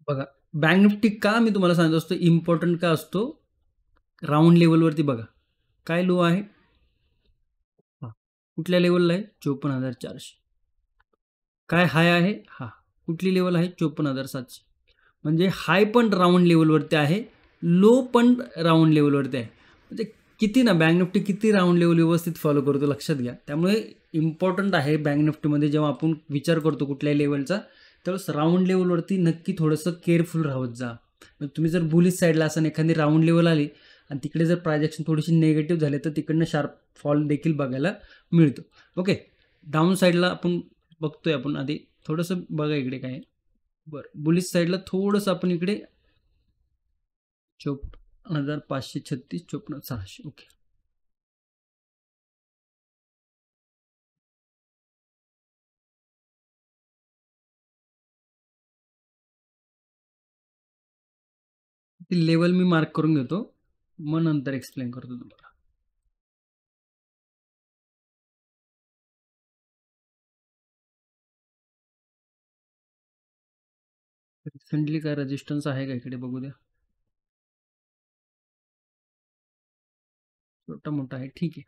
बघा बँक निफ्टी का मी तुम्हाला सांगत असतो इम्पॉर्टंट का असतो, राऊंड लेवलवरती बघा काय लो आहे, हा कुठल्या लेवलला आहे 54,400. काय हाय आहे, हा कुठली लेवल आहे 54,700. म्हणजे हाय पण राऊंड लेवलवरती आहे, लो पण राऊंड लेवलवरती आहे. म्हणजे किती ना बँक निफ्टी किती राऊंड लेवल व्यवस्थित फॉलो करतो लक्षात घ्या. त्यामुळे इम्पॉर्टंट आहे बँक निफ्टीमध्ये जेव्हा आपण विचार करतो कुठल्याही लेवलचा, त्यावेळेस राऊंड लेवलवरती नक्की थोडंसं केअरफुल राहत जा. तुम्ही जर बुलिश साईडला असं एखादी राऊंड लेवल आली आणि तिकडे जर प्रायजेक्शन थोडीशी निगेटिव्ह झाले तर तिकडनं शार्प फॉल देखील बघायला मिळतो. ओके, डाऊन साईडला आपण बघतोय, आपण आधी थोडंसं बघा इकडे काय. बरं, बुलिश साईडला थोडंसं आपण इकडे 54,536, 54,600. ओके, ती लेवल मी मार्क करून घेतो, मग नंतर एक्सप्लेन करतो तुम्हाला. रिसेंटली काय रेजिस्टन्स आहे का इकडे बघू द्या. छोटा मोठा आहे, ठीक आहे.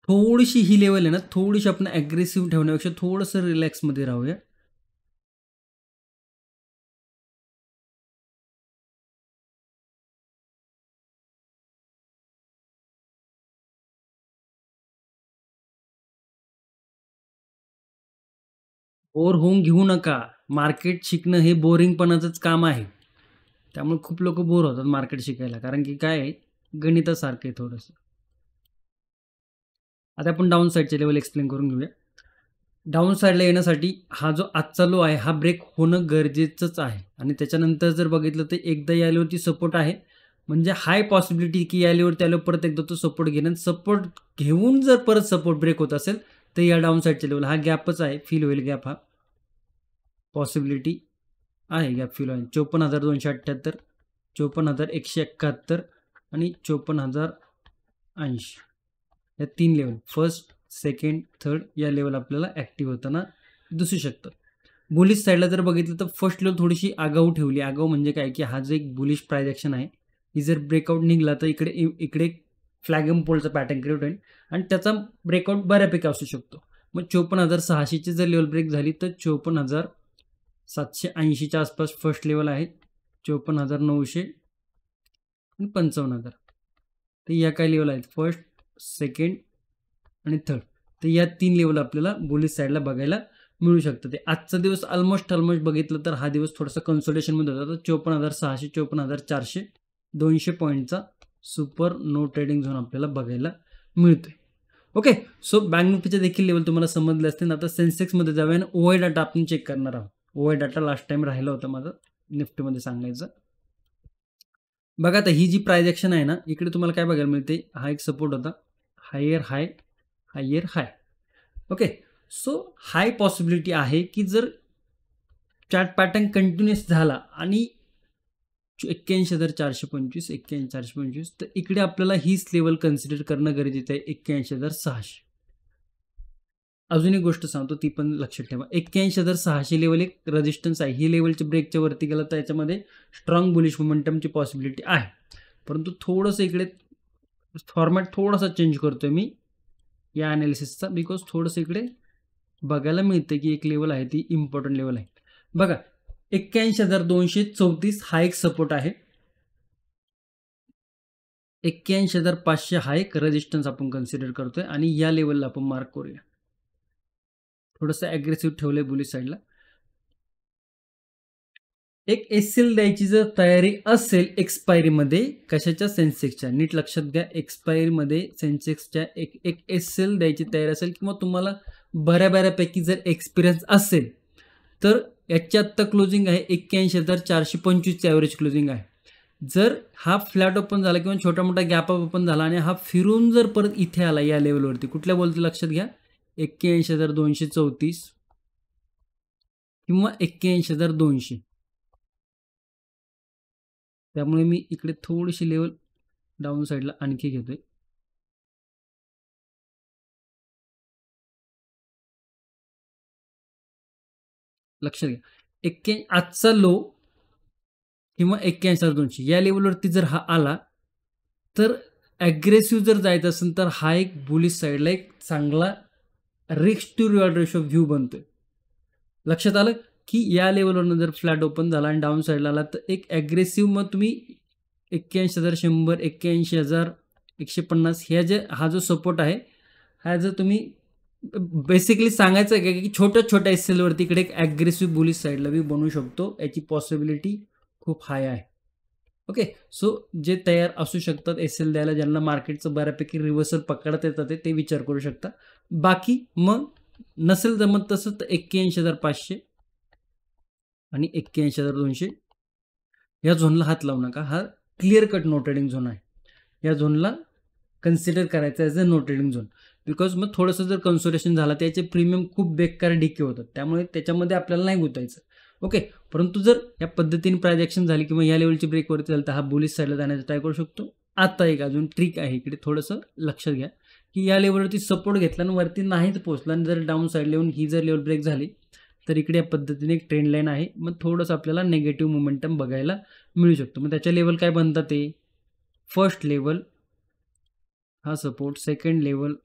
थोडीशी ही लेवल आहे ना, थोडीशी आपण ॲग्रेसिव्ह ठेवण्यापेक्षा थोडंसं रिलॅक्समध्ये राहूया. बोर होऊन घेऊ नका. मार्केट शिकणं हे बोरिंगपणाचंच काम आहे. त्यामुळे खूप लोक बोर होतात मार्केट शिकायला, कारण की काय आहे, गणितासारखं आहे थोडंसं. आता आपण डाऊन साईडचे लेवल एक्सप्लेन करून घेऊया. डाऊन साईडला येण्यासाठी हा जो आजचा लो आहे हा ब्रेक होणं गरजेचंच आहे. आणि त्याच्यानंतर जर बघितलं तर एकदा या लेवलची सपोर्ट आहे, म्हणजे हाय पॉसिबिलिटी की या लेवलवरती आल्यावर परत एकदा तो सपोर्ट घेणं, सपोर्ट घेऊन जर परत सपोर्ट ब्रेक होत असेल तर या डाऊन साईडच्या लेवल हा गॅपच आहे, फील होईल गॅप, हा पॉसिबिलिटी आहे गॅप फील होईल. 54,278, 54,171 आणि 54,080 या 3 लेवल, फर्स्ट सेकंड थर्ड या लेवल आपल्याला ॲक्टिव्ह होताना दिसू शकतं. बुलिश साईडला जर बघितलं तर फर्स्ट लेवल थोडीशी आगाऊ ठेवली. आगाऊ म्हणजे काय की हा जो एक बुलिश प्राइस ॲक्शन आहे, ही जर ब्रेकआउट निघाला तर इकडे इकडे फ्लॅगम पोलचा पॅटर्न क्रिएट होईल आणि त्याचा ब्रेकआउट बऱ्यापैकी असू शकतो. मग 54,600ची जर लेवल ब्रेक झाली तर 54,780च्या आसपास फर्स्ट लेवल आहे, 54,900 आणि 55,000. तर या काय लेवल आहेत, फर्स्ट सेकंड आणि थर्ड. तर या 3 लेवल आपल्याला बुलिश साईडला बघायला मिळू शकतं. ते आजचा दिवस ऑलमोस्ट बघितलं तर हा दिवस थोडासा कन्सोलिडेशनमध्ये होता. तर 54,600, 54,400, 200 पॉईंटचा सुपर नो ट्रेडिंग झोन आपल्याला बघायला मिळतोय. ओके, सो बँक निफ्टीचे देखील लेवल तुम्हाला समजले असतील. आता सेन्सेक्समध्ये जाऊया आणि ओआय डाटा आपण चेक करणार आहोत. ओआय डाटा लास्ट टाइम राहिला होता माझं निफ्टीमध्ये सांगायचं. बघा आता ही जी प्राइस ॲक्शन आहे ना, इकडे तुम्हाला काय बघायला मिळते, हा एक सपोर्ट होता, हायर हाय, हायर हाय. ओके, सो हाय पॉसिबिलिटी आहे की जर चार्ट पॅटर्न कंटिन्युअस झाला आणि 81,425, 81,425, तर इकडे आपल्याला हीच लेवल कन्सिडर करणं गरजेचं आहे, 81,600. अजून एक गोष्ट सांगतो ती पण लक्षात ठेवा, 81,600 लेवल एक रेजिस्टन्स आहे. ही लेवलच्या ब्रेकच्या वरती गेलं तर याच्यामध्ये स्ट्रॉंग बुलिश मोमेंटमची पॉसिबिलिटी आहे. परंतु थोडंसं इकडे फॉर्मॅट थोडासा चेंज करतोय मी या ॲनालिसिसचा, बिकॉज थोडंसं इकडे बघायला मिळते की एक लेवल आहे ती इम्पॉर्टंट लेवल आहे. बघा 81,234 हा एक सपोर्ट आहे. 81,500 हा एक रेजिस्टन्स आपण कन्सिडर करतोय आणि या लेवलला आपण मार्क करूया. थोडंसं ॲग्रेसिव्ह ठेवलंय बुलिश साईडला. एक एसएल द्यायची जर तयारी असेल एक्सपायरीमध्ये, कशाच्या, सेन्सेक्सच्या, नीट लक्षात घ्या, एक्सपायरीमध्ये सेन्सेक्सच्या एक एसएल द्यायची तयारी असेल किंवा तुम्हाला बऱ्यापैकी जर एक्सपिरियन्स असेल तर याची आत्ता क्लोजिंग आहे 81,425ची ॲव्हरेज क्लोजिंग आहे. जर हा फ्लॅट ओपन झाला किंवा छोटा मोठा गॅप अप ओपन झाला आणि हा फिरून जर परत इथे आला या लेवलवरती, कुठल्या बोलते लक्षात घ्या, 81,234 किंवा 81,200, त्यामुळे मी इकडे थोडीशी लेवल डाऊन साईडला आणखी घेतोय. लक्षात घ्या, आजचा लो किंवा 81,200 या लेवलवरती जर हा आला तर ॲग्रेसिव्ह जर जायचं असेल तर हा एक बुलिश साईडला एक चांगला risk to reward ratio view बनतोय. लक्षात आलं की या लेवलवरनं जर फ्लॅट ओपन झाला आणि डाऊन साईडला आला तर एक ॲग्रेसिव्ह मग तुम्ही 81,100, 81,150 हा जो सपोर्ट आहे, हा जर तुम्ही बेसिकली सांगायचं आहे की छोट्या एसएलवरती इकडे एक ॲग्रेसिव्ह बुलिश साईडला बी बनवू शकतो, याची पॉसिबिलिटी खूप हाय आहे. ओके, सो जे तयार असू शकतात एसएल द्यायला, ज्यांना मार्केटचं बऱ्यापैकी रिव्हर्सल पकडता येतात ते विचार करू शकता. बाकी मग नसेल जमत तसं तर 81,500 आणि 81,200 या झोनला हात लावू नका. हा clear cut no trading zone आहे. या झोनला कन्सिडर करायचं as a no trading zone, because मग थोडंसं जर कन्सोलेशन झालं त्याचे प्रीमियम खूप बेकार डिके होतात, त्यामुळे त्याच्यामध्ये आपल्याला नाही गुंतायचं. ओके, परंतु जर या पद्धतीने प्राइस ॲक्शन झाली किंवा या लेवलची ब्रेकवरती झाली तर हा बुलिश साईडला जाण्याचा ट्राय करू शकतो. आता एक अजून ट्रिक आहे इकडे, थोडंसं लक्षात घ्या की या लेवलवरती सपोर्ट घेतला आणि वरती नाहीत पोहोचला आणि जर डाऊन साईड लेवून ही जर लेवल ब्रेक झाली तर इकडे या पद्धतीने एक ट्रेंड लाईन आहे, मग थोडंसं आपल्याला नेगेटिव्ह मोमेंटम बघायला मिळू शकतो. मग त्याच्या लेवल काय बनतात ते, फर्स्ट लेवल हा सपोर्ट, सेकंड लेवल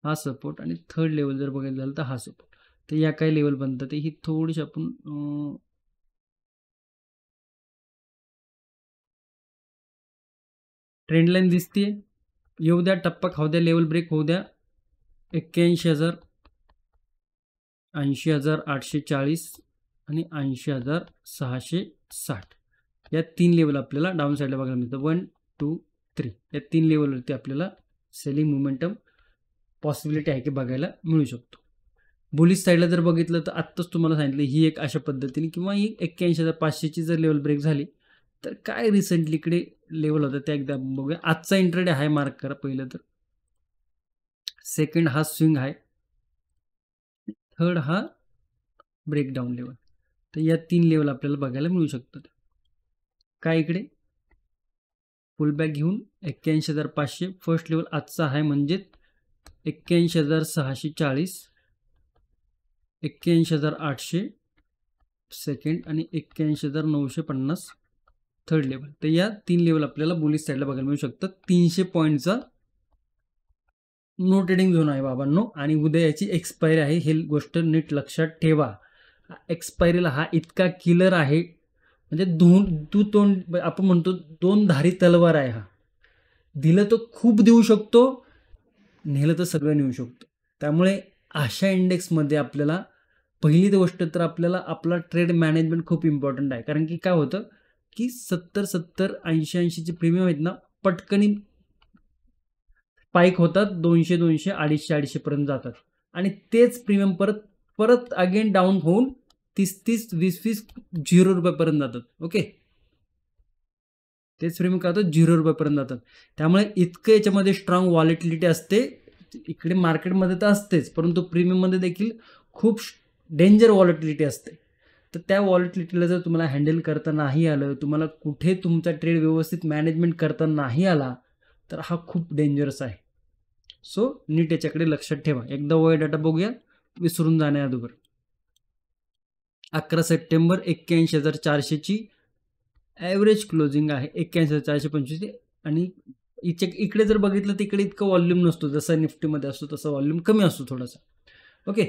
हा सपोर्ट आणि थर्ड लेवल जर बघायला झालं तर हा सपोर्ट. तर या काय लेवल बनतात ते, ही थोडीशी आपण ट्रेंड लाईन दिसते, येऊ द्या, टप्पा खाऊ द्या, लेवल ब्रेक होऊ द्या. 81,000, 80,840 आणि 80,660 या 3 लेवल आपल्याला डाऊन साईडला बघायला मिळतं. 1, 2, 3 या 3 लेवलवरती आपल्याला सेलिंग मोमेंटम पॉसिबिलिटी आहे की बघायला मिळू शकतो. बुलिश साईडला जर बघितलं तर आत्ताच तुम्हाला सांगितलं ही एक अशा पद्धतीने किंवा ही 81,500ची जर लेवल ब्रेक झाली तर काय रिसेंटली इकडे लेवल होतं त्या एकदा बघूया. आजचा इंट्राडे हाय मार्क करा पहिलं तर, सेकंड हा स्विंग आहे, थर्ड हा ब्रेकडाऊन लेवल. तर या 3 लेवल आपल्याला बघायला मिळू शकतात. काय इकडे पुलबॅक घेऊन 81,500 फर्स्ट लेवल आजचा आहे, म्हणजे 81,640, 81,800 सेकंड आणि 81,950 थर्ड लेवल. तर या 3 लेवल आपल्याला बुलिश साईडला बघायला मिळू शकतात. 300 पॉईंटचा नो ट्रेडिंग झोन आहे बाबांनो, आणि उद्या याची एक्सपायरी आहे, हे गोष्ट नीट लक्षात ठेवा. एक्सपायरीला हा इतका किलर आहे, म्हणजे तोंड आपण म्हणतो दोन धारी तलवार आहे. हा दिलं तर खूप देऊ शकतो, नेलं तर सगळं नेऊ शकतो. त्यामुळे अशा इंडेक्समध्ये आपल्याला पहिली गोष्ट तर आपल्याला आपला ट्रेड मॅनेजमेंट खूप इम्पॉर्टंट आहे. कारण की काय होतं की 70, 80चे प्रीमियम आहेत ना, पटकनी स्पाइक होतात, 200, 250 पर्यंत जातात आणि तेच प्रीमियम परत अगेन डाऊन होऊन 30, 20, 0 रुपयापर्यंत जातात. ओके, तेच प्रीमियम काय होतं 0 रुपयापर्यंत जातात. त्यामुळे इतकं याच्यामध्ये स्ट्रॉंग व्हॉलेटिलिटी असते. इकडे मार्केटमध्ये तर असतेच, परंतु प्रीमियममध्ये देखील खूप डेंजर व्हॉलेटिलिटी असते. तर त्या व्हॉलेटिलिटीला जर तुम्हाला हँडल करता नाही आलं, तुम्हाला कुठे तुमचा ट्रेड व्यवस्थित मॅनेजमेंट करता नाही आला तर हा खूप डेंजरस आहे. सो नीट याच्याकडे लक्षात ठेवा. एकदा वाय डाटा बघूया विसरून जाण्या अगोदर. 11 सप्टेंबर 81,400ची ॲव्हरेज क्लोजिंग आहे, 81,425 आणि इकडे जर बघितलं तर इकडे इतकं व्हॉल्यूम नसतो, जसं निफ्टीमध्ये असतो तसा व्हॉल्यूम कमी असतो थोडासा. ओके,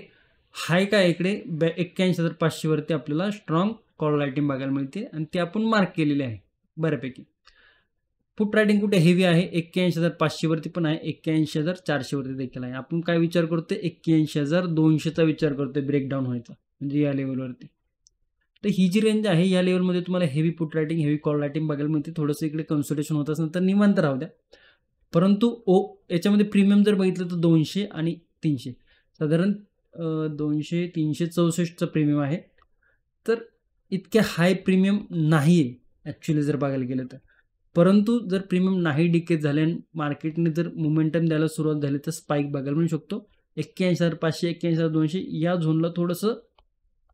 हाय काय इकडे 81,500 वरती आपल्याला स्ट्रॉंग कॉल रायटिंग बघायला मिळते आणि ते आपण मार्क केलेले आहे बऱ्यापैकी. पुट रायटिंग कुठे हेवी आहे 81,500 वरती पण आहे, 81,400 वरती देखील आहे. आपण काय विचार करतोय 81,200चा विचार करतोय ब्रेकडाऊन व्हायचा म्हणजे या लेवलवरती. तर ही जी रेंज आहे या लेवलमध्ये तुम्हाला heavy put writing heavy call writing बघायला मिळते. थोडंसं इकडे कन्सल्टेशन होत असेल तर निवांत राहू द्या. परंतु याच्यामध्ये प्रीमियम जर बघितलं तर 200 आणि 300 साधारण 200 364चा प्रीमियम आहे. तर इतक्या हाय प्रीमियम नाही आहे ॲक्च्युली जर बघायला गेलं तर. परंतु जर प्रीमियम नाही डिकेट झाले आणि मार्केटने जर मोमेंटम द्यायला सुरुवात झाली तर स्पाईक बघायला मिळू शकतो. 81,500 81,200 या झोनला थोडंसं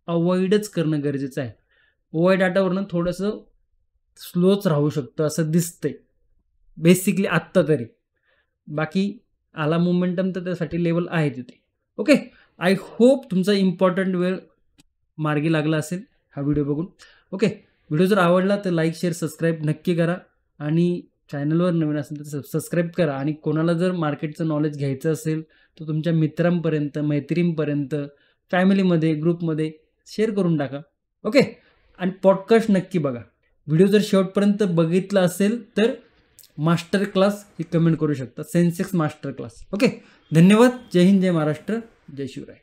अवॉइडच करणं गरजेचं आहे. OI डाटावरनं थोडंसं स्लोच राहू शकतं असं दिसतंय बेसिकली आत्ता तरी. बाकी आला मोमेंटम तर त्यासाठी लेवल आहे तिथे. ओके, आय होप तुमचा इम्पॉर्टंट वेळ मार्गी लागला असेल हा व्हिडिओ बघून. ओके, व्हिडिओ जर आवडला तर लाईक शेअर सबस्क्राईब नक्की करा आणि चॅनलवर नवीन असेल तर सबस्क्राईब करा. आणि कोणाला जर मार्केटचं नॉलेज घ्यायचं असेल तर तुमच्या मित्रांपर्यंत मैत्रीणपर्यंत फॅमिलीमध्ये ग्रुपमध्ये शेअर करून टाका. ओके, आणि पॉडकास्ट नक्की बघा. व्हिडिओ जर शेवटपर्यंत बघितला असेल तर मास्टर क्लास ही कमेंट करू शकता, सेन्सेक्स मास्टर क्लास. ओके, धन्यवाद. जय हिंद, जय महाराष्ट्र, जय शिवराय.